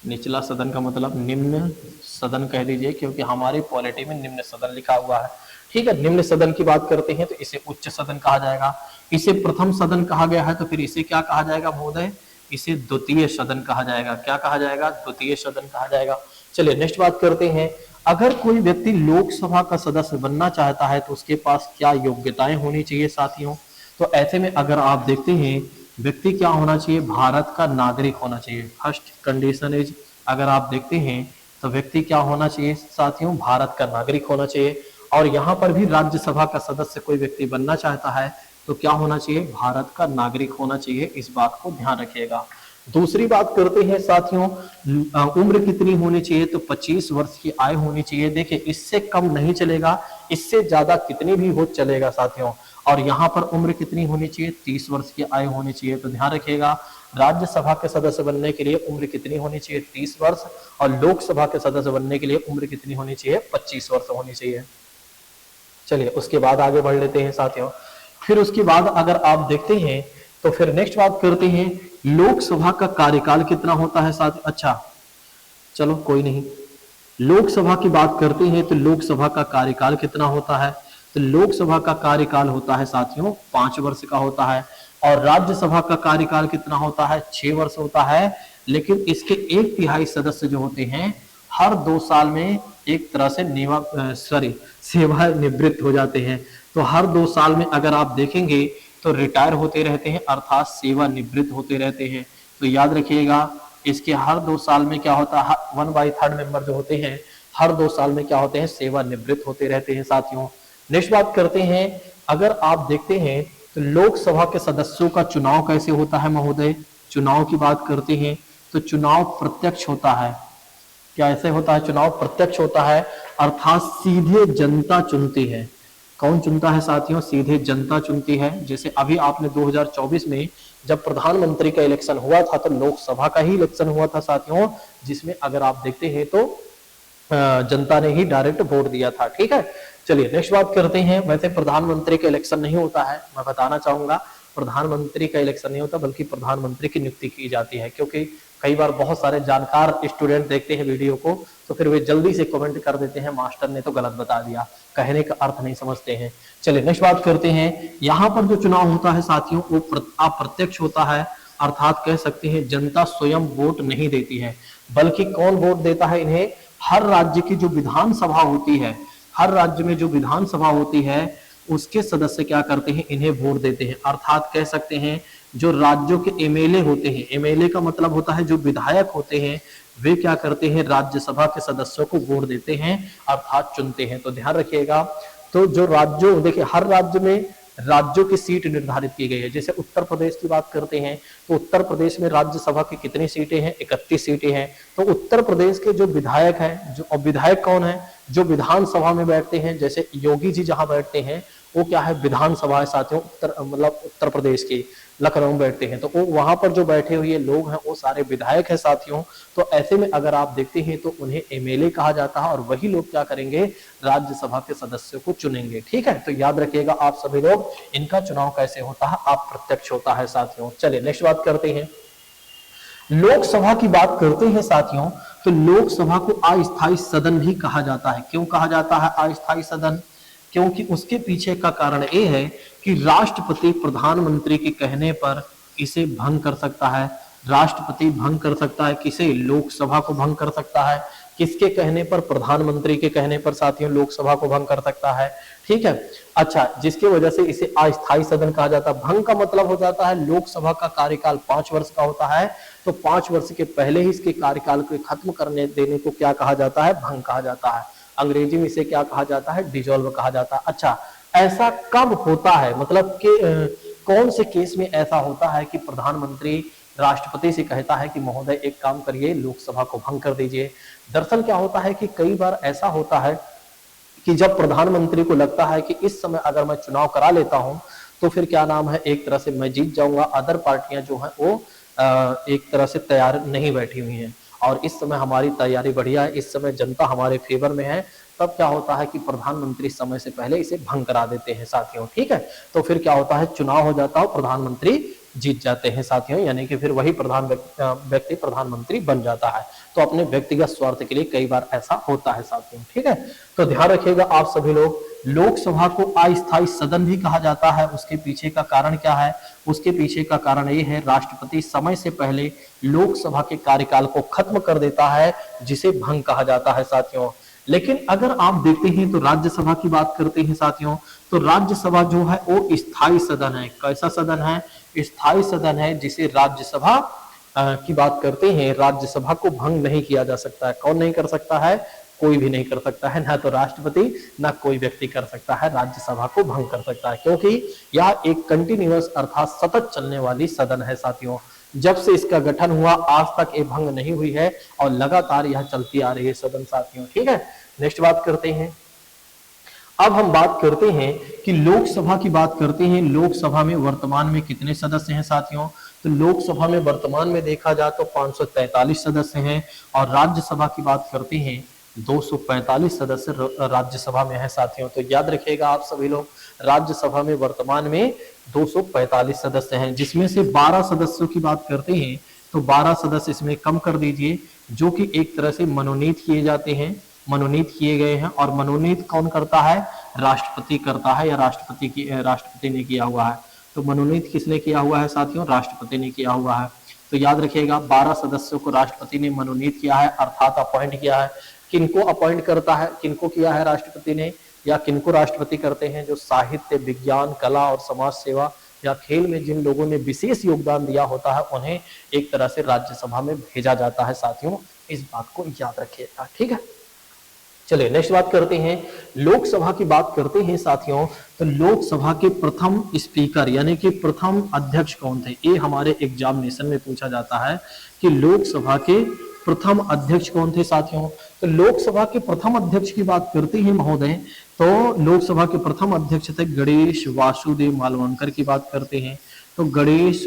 निचला सदन का मतलब निम्न सदन कह दीजिए, क्योंकि हमारी पॉलिटी में निम्न सदन लिखा हुआ है। ठीक है, निम्न सदन की बात करते हैं तो इसे उच्च सदन कहा जाएगा। इसे प्रथम सदन कहा गया है तो फिर इसे क्या कहा जाएगा महोदय, इसे द्वितीय सदन कहा जाएगा। क्या कहा जाएगा, द्वितीय सदन कहा जाएगा। चलिए नेक्स्ट बात करते हैं। अगर कोई व्यक्ति लोकसभा का सदस्य बनना चाहता है तो उसके पास क्या योग्यताएं होनी चाहिए साथियों। तो ऐसे में अगर आप देखते हैं व्यक्ति क्या होना चाहिए, भारत का नागरिक होना चाहिए। फर्स्ट कंडीशन इज, अगर आप देखते हैं तो व्यक्ति क्या होना चाहिए साथियों, भारत का नागरिक होना चाहिए। और यहाँ पर भी राज्यसभा का सदस्य कोई व्यक्ति बनना चाहता है तो क्या होना चाहिए, भारत का नागरिक होना चाहिए। इस बात को ध्यान रखिएगा। दूसरी बात करते हैं साथियों, उम्र कितनी होनी चाहिए, तो 25 वर्ष की आयु होनी चाहिए। देखिए इससे कम नहीं चलेगा, इससे ज्यादा कितनी भी हो चलेगा साथियों। और यहाँ पर उम्र कितनी होनी चाहिए, 30 वर्ष की आयु होनी चाहिए। तो ध्यान रखिएगा, राज्यसभा के सदस्य बनने के लिए उम्र कितनी होनी चाहिए, 30 वर्ष। और लोकसभा के सदस्य बनने के लिए उम्र कितनी होनी चाहिए, 25 वर्ष होनी चाहिए। चलिए उसके बाद आगे बढ़ लेते हैं साथियों। फिर उसके बाद अगर आप देखते हैं तो फिर नेक्स्ट बात करते हैं, लोकसभा का कार्यकाल कितना होता है साथ। अच्छा चलो कोई नहीं, लोकसभा की बात करते हैं तो लोकसभा का कार्यकाल कितना होता है। तो लोकसभा का कार्यकाल होता है साथियों 5 वर्ष का होता है। और राज्यसभा का कार्यकाल कितना होता है, 6 वर्ष होता है। लेकिन इसके 1/3 सदस्य जो होते हैं हर 2 साल में एक तरह से सेवानिवृत्त हो जाते हैं। तो हर 2 साल में अगर आप देखेंगे तो रिटायर होते रहते हैं, अर्थात सेवानिवृत्त होते रहते हैं। तो याद रखिएगा, इसके हर 2 साल में क्या होता है, 1/3 मेंबर जो होते हैं हर 2 साल में क्या होते हैं, सेवानिवृत्त होते रहते हैं साथियों। नेक्स्ट बात करते हैं, अगर आप देखते हैं तो लोकसभा के सदस्यों का चुनाव कैसे होता है महोदय। चुनाव की बात करते हैं तो चुनाव प्रत्यक्ष होता है। क्या ऐसे होता है, चुनाव प्रत्यक्ष होता है, अर्थात सीधे जनता चुनती है। कौन चुनता है साथियों, सीधे जनता चुनती है। जैसे अभी आपने 2024 में जब प्रधानमंत्री का इलेक्शन हुआ था तो लोकसभा का ही इलेक्शन हुआ था साथियों, जिसमें अगर आप देखते हैं तो जनता ने ही डायरेक्ट वोट दिया था। ठीक है, चलिए नेक्स्ट बात करते हैं। वैसे प्रधानमंत्री का इलेक्शन नहीं होता है, मैं बताना चाहूंगा, प्रधानमंत्री का इलेक्शन नहीं होता बल्कि प्रधानमंत्री की नियुक्ति की जाती है। क्योंकि कई बार बहुत सारे जानकार स्टूडेंट देखते हैं वीडियो को तो फिर वे जल्दी से कमेंट कर देते हैं, मास्टर ने तो गलत बता दिया, कहने का अर्थ नहीं समझते हैं। चलिए नेक्स्ट बात करते हैं। यहाँ पर जो चुनाव होता है साथियों वो अप्रत्यक्ष होता है, अर्थात कह सकते हैं जनता स्वयं वोट नहीं देती है, बल्कि कौन वोट देता है इन्हें, हर राज्य की जो विधानसभा होती है, हर राज्य में जो विधानसभा होती है उसके सदस्य क्या करते हैं, इन्हें वोट देते हैं। अर्थात कह सकते हैं जो राज्यों के एमएलए होते हैं, एमएलए का मतलब होता है जो विधायक होते हैं, वे क्या करते हैं, राज्यसभा के सदस्यों को वोट देते हैं, अर्थात चुनते हैं। तो ध्यान रखिएगा, तो जो राज्यों, देखिए हर राज्य में राज्यों की सीट निर्धारित की गई है। जैसे उत्तर प्रदेश की बात करते हैं तो उत्तर प्रदेश में राज्यसभा की कितनी सीटें हैं, 31 सीटें हैं। तो उत्तर प्रदेश के जो विधायक हैं, जो विधायक कौन है, जो विधानसभा में बैठते हैं, जैसे योगी जी जहां बैठते हैं वो क्या है, विधानसभा है साथियों, उत्तर प्रदेश की लखनऊ में बैठते हैं। तो वो वहां पर जो बैठे हुए लोग हैं वो सारे विधायक हैं साथियों। तो ऐसे में अगर आप देखते हैं तो उन्हें एमएलए कहा जाता है और वही लोग क्या करेंगे, राज्यसभा के सदस्यों को चुनेंगे। ठीक है, तो याद रखिएगा आप सभी लोग, इनका चुनाव कैसे होता है, अप्रत्यक्ष होता है साथियों। चलिए नेक्स्ट बात करते हैं, लोकसभा की बात करते हैं साथियों। तो लोकसभा को अस्थायी सदन भी कहा जाता है। क्यों कहा जाता है अस्थायी सदन, क्योंकि उसके पीछे का कारण ये है कि राष्ट्रपति प्रधानमंत्री के कहने पर इसे भंग कर सकता है। राष्ट्रपति भंग कर सकता है किसे, लोकसभा को भंग कर सकता है। किसके कहने पर? प्रधानमंत्री के कहने पर साथियों लोकसभा को भंग कर सकता है। ठीक है। अच्छा, जिसकी वजह से इसे अस्थायी सदन कहा जाता है। भंग का मतलब हो जाता है लोकसभा का कार्यकाल 5 वर्ष का होता है, तो 5 वर्ष के पहले ही इसके कार्यकाल को खत्म करने देने को क्या कहा जाता है? भंग कहा जाता है। अंग्रेजी में इसे क्या कहा जाता है? डिसॉल्व कहा जाता है। अच्छा, ऐसा कब होता है, मतलब कि कौन से केस में ऐसा होता है कि प्रधानमंत्री राष्ट्रपति से कहता है कि महोदय एक काम करिए, लोकसभा को भंग कर दीजिए? दरअसल क्या होता है कि कई बार ऐसा होता है कि जब प्रधानमंत्री को लगता है कि इस समय अगर मैं चुनाव करा लेता हूं तो फिर क्या नाम है, एक तरह से मैं जीत जाऊंगा, अदर पार्टियां जो हैं वो एक तरह से तैयार नहीं बैठी हुई हैं और इस समय हमारी तैयारी बढ़िया है, इस समय जनता हमारे फेवर में है, तब क्या होता है कि प्रधानमंत्री समय से पहले इसे भंग करा देते हैं साथियों। ठीक है, तो फिर क्या होता है, चुनाव हो जाता है, प्रधानमंत्री जीत जाते हैं साथियों, यानी कि फिर वही व्यक्ति प्रधानमंत्री बन जाता है। तो अपने व्यक्तिगत स्वार्थ के लिए कई बार ऐसा होता है साथियों। ठीक है, तो ध्यान रखिएगा आप सभी लोग, लोकसभा को अस्थायी सदन भी कहा जाता है। उसके पीछे का कारण क्या है? उसके पीछे का कारण ये है, राष्ट्रपति समय से पहले लोकसभा के कार्यकाल को खत्म कर देता है, जिसे भंग कहा जाता है साथियों। लेकिन अगर आप देखते हैं तो राज्यसभा की बात करते हैं साथियों, तो राज्यसभा जो है वो स्थायी सदन है। कैसा सदन है? स्थायी सदन है, जिसे राज्यसभा की बात करते हैं। राज्यसभा को भंग नहीं किया जा सकता है। कौन नहीं कर सकता है? कोई भी नहीं कर सकता है, ना तो राष्ट्रपति ना कोई व्यक्ति कर सकता है राज्यसभा को भंग कर सकता है, क्योंकि यह एक कंटिन्यूअस अर्थात सतत चलने वाली सदन है साथियों। जब से इसका गठन हुआ आज तक ये भंग नहीं हुई है और लगातार यह चलती आ रही है सदन साथियों। ठीक है, नेक्स्ट बात करते हैं। अब हम बात करते हैं कि लोकसभा की बात करते हैं। लोकसभा में वर्तमान में कितने सदस्य हैं साथियों? तो लोकसभा में वर्तमान में देखा जाए तो 543 सदस्य हैं और राज्यसभा की बात करते हैं 245 सदस्य राज्यसभा में है साथियों। तो याद रखिएगा आप सभी लोग, राज्यसभा में वर्तमान में 245 सदस्य हैं, जिसमें से 12 सदस्यों की बात करते हैं तो 12 सदस्य इसमें कम कर दीजिए, जो कि एक तरह से मनोनीत किए जाते हैं, मनोनीत किए गए हैं। और मनोनीत कौन करता है? राष्ट्रपति करता है, या राष्ट्रपति ने किया हुआ है। तो मनोनीत किसने किया हुआ है साथियों? राष्ट्रपति ने किया हुआ है। तो याद रखिएगा 12 सदस्यों को राष्ट्रपति ने मनोनीत किया है, अर्थात अपॉइंट किया है। किनको अपॉइंट करता है, किनको किया है राष्ट्रपति ने, या किनको राष्ट्रपति करते हैं? जो साहित्य, विज्ञान, कला और समाज सेवा या खेल में जिन लोगों ने विशेष योगदान दिया होता है, उन्हें एक तरह से राज्यसभा में भेजा जाता है साथियों। इस बात को याद रखिएगा। ठीक है, चलिए नेक्स्ट बात करते हैं। लोकसभा की बात करते हैं साथियों, तो लोकसभा के प्रथम स्पीकर यानी कि प्रथम अध्यक्ष कौन थे? ये हमारे एग्जामिनेशन में पूछा जाता है कि लोकसभा के प्रथम अध्यक्ष कौन थे साथियों। तो लोकसभा के प्रथम अध्यक्ष की बात करते हैं महोदय, तो लोकसभा के प्रथम अध्यक्ष थे गणेश वासुदेव मालवंकर की बात करते हैं। तो गणेश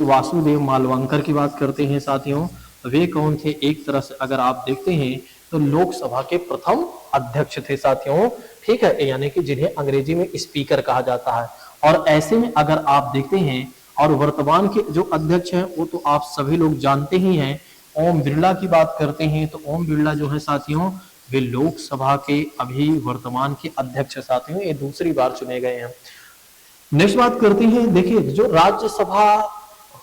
वासुदेव मालवंकर की बात करते हैं साथियों। वे कौन थे? एक तरह से अगर आप देखते हैं तो लोकसभा के प्रथम अध्यक्ष थे साथियों। ठीक है, यानी कि जिन्हें अंग्रेजी में स्पीकर कहा जाता है। और ऐसे में अगर आप देखते हैं, और वर्तमान के जो अध्यक्ष हैं वो तो आप सभी लोग जानते ही हैं, ओम बिरला की बात करते हैं। तो ओम बिरला जो है साथियों, वे लोकसभा के अभी वर्तमान के अध्यक्ष साथियों, ये दूसरी बार चुने गए हैं। नेक्स्ट बात करते हैं, देखिए जो राज्यसभा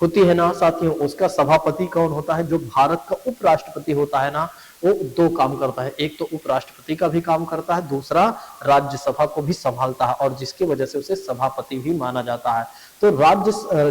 होती है ना साथियों, उसका सभापति कौन होता है? जो भारत का उपराष्ट्रपति होता है ना, वो दो काम करता है। एक तो उपराष्ट्रपति का भी काम करता है, दूसरा राज्यसभा को भी संभालता है, और जिसकी वजह से उसे सभापति भी माना जाता है। तो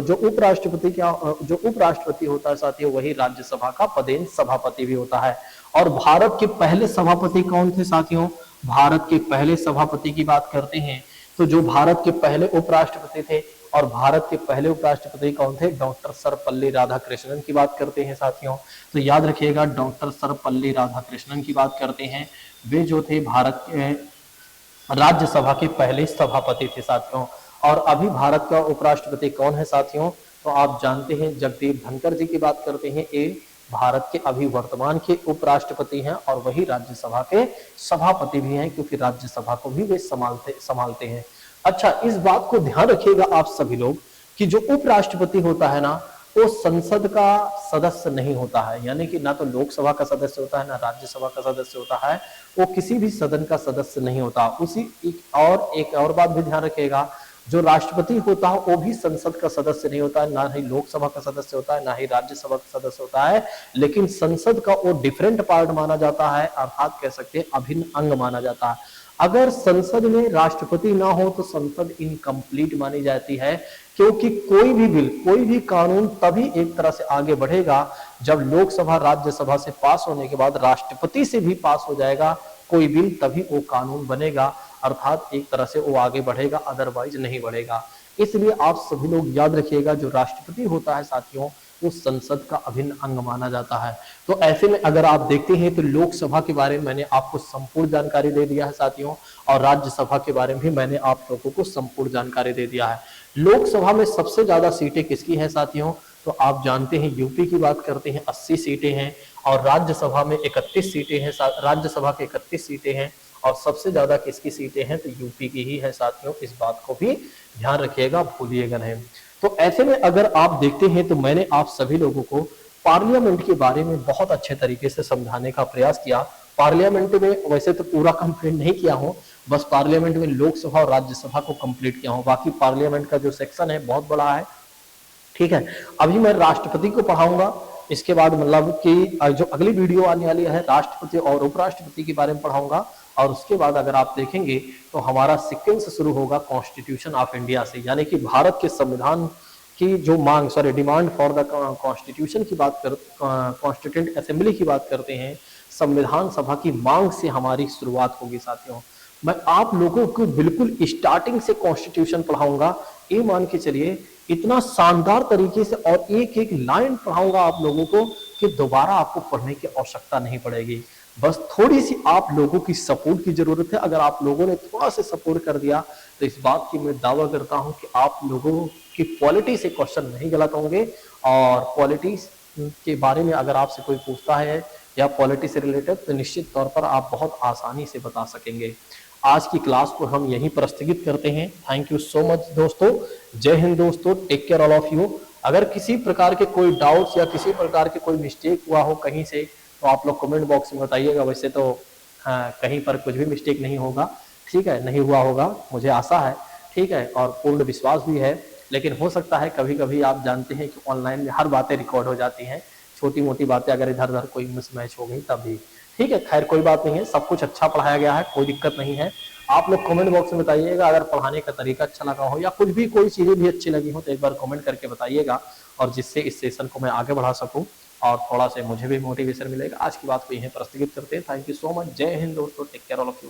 जो उपराष्ट्रपति होता है साथियों, वही राज्यसभा का पदेन सभापति भी होता है। और भारत के पहले सभापति कौन थे साथियों? भारत के पहले सभापति की बात करते हैं, तो जो भारत के पहले उपराष्ट्रपति थे, और भारत के पहले उपराष्ट्रपति कौन थे? डॉक्टर सर्वपल्ली राधाकृष्णन की बात करते हैं साथियों। तो याद रखिएगा, डॉक्टर सर्वपल्ली राधाकृष्णन की बात करते हैं। वे जो थे भारत के राज्यसभा के पहले सभापति थे साथियों। और अभी भारत का उपराष्ट्रपति कौन है साथियों? तो आप जानते हैं, जगदीप धनखड़ जी की बात करते हैं। ये भारत के अभी वर्तमान के उपराष्ट्रपति हैं, और वही राज्यसभा के सभापति भी हैं, क्योंकि राज्यसभा को भी वे संभालते हैं। अच्छा, इस बात को ध्यान रखिएगा आप सभी लोग कि जो उपराष्ट्रपति होता है ना, वो संसद का सदस्य नहीं होता है, यानी कि ना तो लोकसभा का सदस्य होता है, ना राज्यसभा का सदस्य होता है। वो किसी भी सदन का सदस्य नहीं होता। एक और बात भी ध्यान रखिएगा, जो राष्ट्रपति होता है वो भी संसद का सदस्य नहीं होता है, ना ही लोकसभा का सदस्य होता है, ना ही राज्यसभा का सदस्य होता है, लेकिन संसद का वो डिफरेंट पार्ट माना जाता है, अर्थात कह सकते हैं अभिन्न अंग माना जाता है। अगर संसद में राष्ट्रपति ना हो तो संसद इनकम्प्लीट मानी जाती है, क्योंकि कोई भी बिल, कोई भी कानून तभी एक तरह से आगे बढ़ेगा जब लोकसभा राज्यसभा से पास होने के बाद राष्ट्रपति से भी पास हो जाएगा कोई बिल, तभी वो कानून बनेगा, अर्थात एक तरह से वो आगे बढ़ेगा, अदरवाइज नहीं बढ़ेगा। इसलिए आप सभी लोग याद रखिएगा, जो राष्ट्रपति होता है साथियों वो संसद का अभिन्न अंग माना जाता है। तो ऐसे में अगर आप देखते हैं तो लोकसभा के बारे में मैंने आपको संपूर्ण जानकारी दे दिया है साथियों, और राज्यसभा के बारे में भी मैंने आप लोगों को संपूर्ण जानकारी दे दिया है। लोकसभा में सबसे ज्यादा सीटें किसकी हैं साथियों, तो आप जानते हैं यूपी की बात करते हैं 80 सीटें हैं, और राज्यसभा में 31 सीटें हैं, राज्यसभा के 31 सीटें हैं, और सबसे ज्यादा किसकी सीटें हैं तो यूपी की ही है साथियों, इस बात को भी ध्यान रखिएगा, भूलिएगा नहीं। तो ऐसे में अगर आप देखते हैं तो मैंने आप सभी लोगों को पार्लियामेंट के बारे में बहुत अच्छे तरीके से समझाने का प्रयास किया। पार्लियामेंट में वैसे तो पूरा कंप्लीट नहीं किया हूं, बस पार्लियामेंट में लोकसभा और राज्यसभा को कंप्लीट किया हूं, बाकी पार्लियामेंट का जो सेक्शन है बहुत बड़ा है, ठीक है। अभी मैं राष्ट्रपति को पढ़ाऊंगा, इसके बाद मतलब कि जो अगली वीडियो आने वाली है राष्ट्रपति और उपराष्ट्रपति के बारे में पढ़ाऊंगा, और उसके बाद अगर आप देखेंगे तो हमारा सीक्वेंस शुरू होगा कॉन्स्टिट्यूशन ऑफ इंडिया से, यानी कि भारत के संविधान की जो मांग, sorry demand for the constitution की बात कर, कॉन्स्टिट्यूंट असेंबली की बात करते हैं, संविधान सभा की मांग से हमारी शुरुआत होगी साथियों। मैं आप लोगों को बिल्कुल स्टार्टिंग से कॉन्स्टिट्यूशन पढ़ाऊंगा, ये मान के चलिए, इतना शानदार तरीके से, और एक एक लाइन पढ़ाऊंगा आप लोगों को कि दोबारा आपको पढ़ने की आवश्यकता नहीं पड़ेगी। बस थोड़ी सी आप लोगों की सपोर्ट की जरूरत है। अगर आप लोगों ने थोड़ा सा सपोर्ट कर दिया तो इस बात की मैं दावा करता हूं कि आप लोगों की पॉलिटी से क्वेश्चन नहीं गलत होंगे, और पॉलिटी के बारे में अगर आपसे कोई पूछता है या पॉलिटी से रिलेटेड तो निश्चित तौर पर आप बहुत आसानी से बता सकेंगे। आज की क्लास को हम यहीं पर स्थगित करते हैं। थैंक यू सो मच दोस्तों, जय हिंद दोस्तों, take care all of you. अगर किसी प्रकार के कोई डाउट्स या किसी प्रकार के कोई मिस्टेक हुआ हो कहीं से तो आप लोग कमेंट बॉक्स में बताइएगा। वैसे तो कहीं पर कुछ भी मिस्टेक नहीं होगा, ठीक है, नहीं हुआ होगा, मुझे आशा है, ठीक है, और पूर्ण विश्वास भी है। लेकिन हो सकता है कभी कभी, आप जानते हैं कि ऑनलाइन में हर बातें रिकॉर्ड हो जाती हैं, छोटी मोटी बातें अगर इधर उधर कोई मिसमैच हो गई तभी, ठीक है, खैर कोई बात नहीं है, सब कुछ अच्छा पढ़ाया गया है, कोई दिक्कत नहीं है। आप लोग कमेंट बॉक्स में बताइएगा, अगर पढ़ाने का तरीका अच्छा लगा हो या कुछ भी कोई चीजें भी अच्छी लगी हो तो एक बार कमेंट करके बताइएगा, और जिससे इस सेशन को मैं आगे बढ़ा सकूं और थोड़ा सा मुझे भी मोटिवेशन मिलेगा। आज की बात को यहीं पर स्थगित करते हैं। थैंक यू सो मच, जय हिंद दोस्तों, take care all of you.